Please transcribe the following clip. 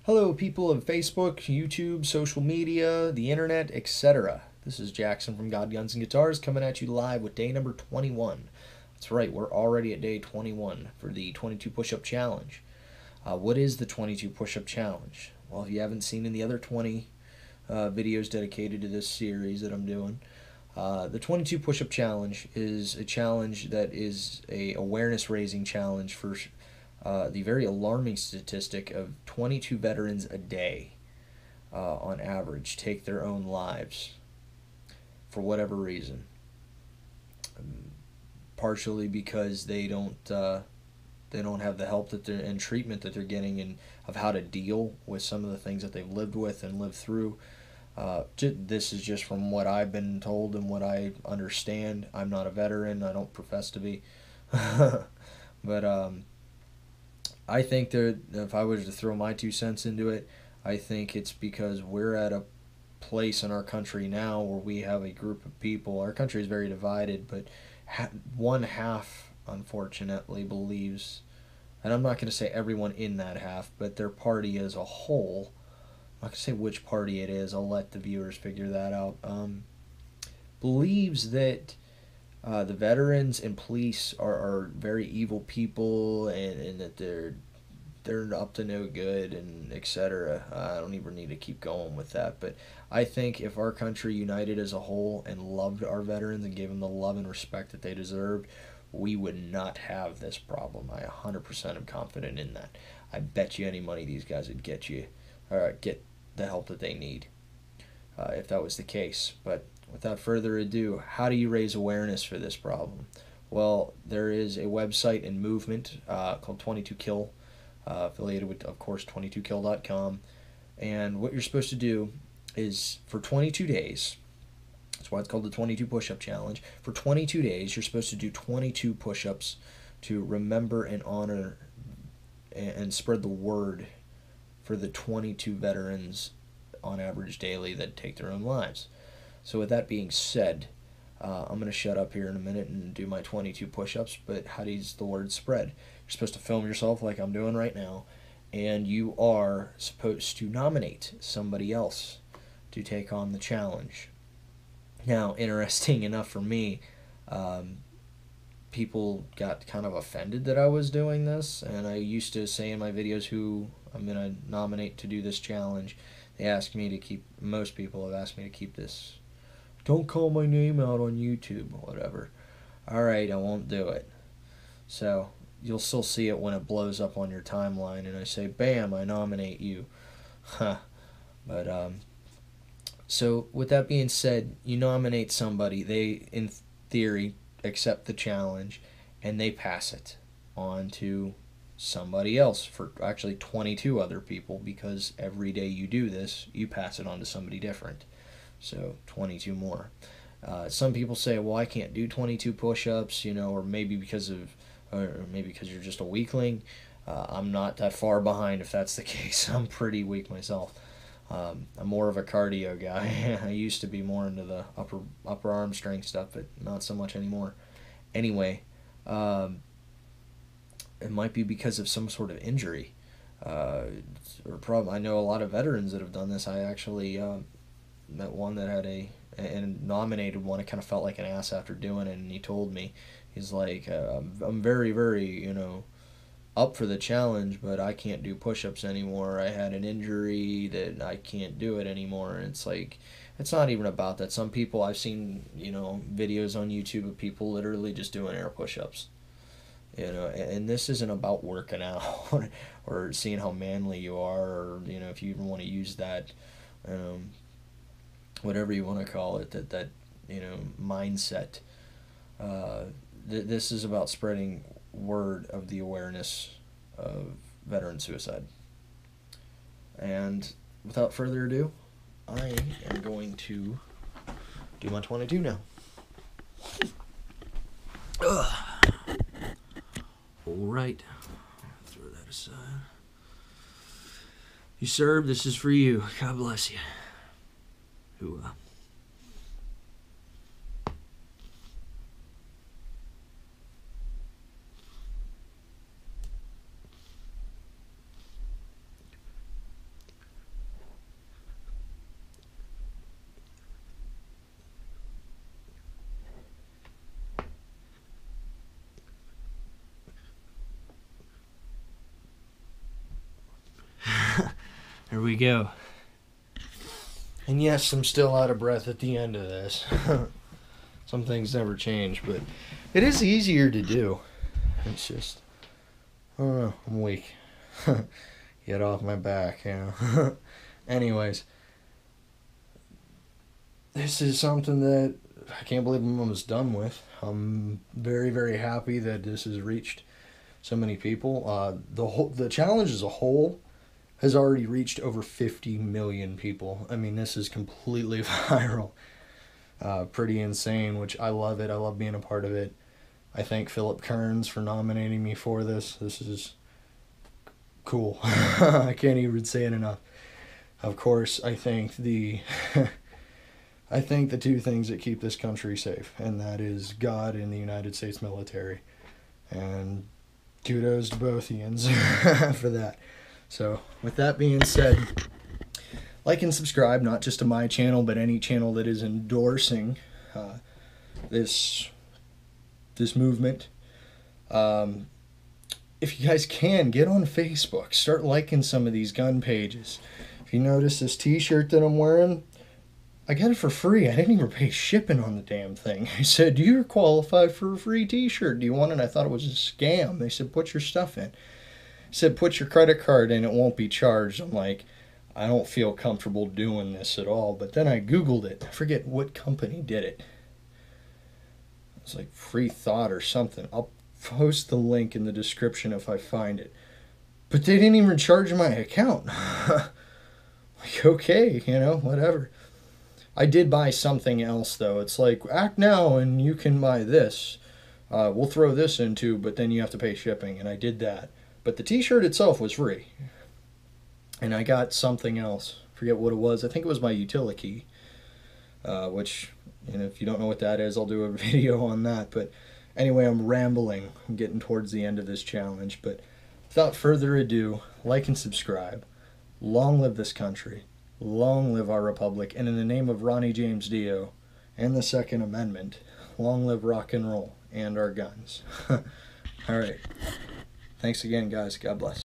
Hello, people of Facebook, YouTube, social media, the internet, etc. This is Jackson from God, Guns, and Guitars coming at you live with day number 21. That's right, we're already at day 21 for the 22 push-up challenge. What is the 22 push-up challenge? Well, if you haven't seen in the other 20 videos dedicated to this series that I'm doing, the 22 push-up challenge is a challenge that is a awareness-raising challenge for the very alarming statistic of 22 veterans a day, on average, take their own lives for whatever reason. Partially because they don't have the help and treatment that they're getting, and of how to deal with some of the things that they've lived with and lived through. This is just from what I've been told and what I understand. I'm not a veteran. I don't profess to be. But I think that if I was to throw my 2 cents into it, I think it's because we're at a place in our country now where we have a group of people. Our country is very divided, but one half, unfortunately, believes, and I'm not going to say everyone in that half, but their party as a whole, I'm not going to say which party it is, I'll let the viewers figure that out, believes that the veterans and police are very evil people, and that they're up to no good, and etc. I don't even need to keep going with that, but I think if our country united as a whole and loved our veterans and gave them the love and respect that they deserved, we would not have this problem. I 100% am confident in that. I bet you any money these guys would get the help that they need if that was the case. But without further ado, how do you raise awareness for this problem? Well, there is a website and movement called 22kill, affiliated with, of course, 22kill.com. And what you're supposed to do is, for 22 days, that's why it's called the 22 push-up challenge. For 22 days, you're supposed to do 22 push-ups to remember and honor and spread the word for the 22 veterans on average daily that take their own lives. So with that being said, I'm going to shut up here in a minute and do my 22 push-ups, but how does the word spread? You're supposed to film yourself like I'm doing right now, and you are supposed to nominate somebody else to take on the challenge. Now, interesting enough for me, people got kind of offended that I was doing this, and I used to say in my videos who I'm going to nominate to do this challenge. Most people have asked me to keep this. Don't call my name out on YouTube, whatever. Alright, I won't do it. So, you'll still see it when it blows up on your timeline, and I say, bam, I nominate you. Huh. But, so, with that being said, you nominate somebody, they, in theory, accept the challenge, and they pass it on to somebody else, for actually 22 other people, because every day you do this, you pass it on to somebody different. So 22 more. Some people say, well, I can't do 22 push-ups, or maybe because you're just a weakling. I'm not that far behind if that's the case. I'm pretty weak myself. I'm more of a cardio guy. I used to be more into the upper arm strength stuff, but not so much anymore. Anyway, it might be because of some sort of injury or problem. I know a lot of veterans that have done this. I actually met one that had and nominated one. I kind of felt like an ass after doing it, and he told me, he's like, I'm very, very, up for the challenge, but I can't do push-ups anymore. I had an injury that I can't do it anymore. And it's like, it's not even about that. Some people, I've seen, videos on YouTube of people literally just doing air push-ups. And this isn't about working out or seeing how manly you are, or, if you even want to use that, whatever you want to call it, that mindset. This is about spreading word of the awareness of veteran suicide. And without further ado, I am going to do my 22 now. Alright, throw that aside. You served, this is for you. God bless you. Here we go. And yes, I'm still out of breath at the end of this. Some things never change, but it is easier to do. It's just, I don't know, I'm weak. Get off my back, you know. Anyways, this is something that I can't believe I'm almost done with. I'm very, very happy that this has reached so many people. The challenge as a whole has already reached over 50 million people. I mean, this is completely viral. Pretty insane, which I love it. I love being a part of it. I thank Philip Kearns for nominating me for this. This is cool. I can't even say it enough. Of course, I thank the I think the two things that keep this country safe, and that is God and the United States military. And kudos to both Ians for that. So, with that being said, like and subscribe, not just to my channel, but any channel that is endorsing this movement. If you guys can, get on Facebook. Start liking some of these gun pages. If you notice this t-shirt that I'm wearing, I got it for free. I didn't even pay shipping on the damn thing. I said, you're qualified for a free t-shirt. Do you want it? I thought it was a scam. They said, put your stuff in. I said, put your credit card in. It won't be charged. I'm like, I don't feel comfortable doing this at all. But then I Googled it. I forget what company did it. It's like Free Thought or something. I'll post the link in the description if I find it. But they didn't even charge my account. Like, okay, you know, whatever. I did buy something else, though. It's like, act now and you can buy this. We'll throw this in too, but then you have to pay shipping, and I did that. But the t-shirt itself was free. And I got something else. Forget what it was. I think it was my utility key. Which, you know, if you don't know what that is, I'll do a video on that. But anyway, I'm rambling. I'm getting towards the end of this challenge. But without further ado, like and subscribe. Long live this country. Long live our republic. And in the name of Ronnie James Dio and the Second Amendment, long live rock and roll and our guns. All right. Thanks again, guys. God bless.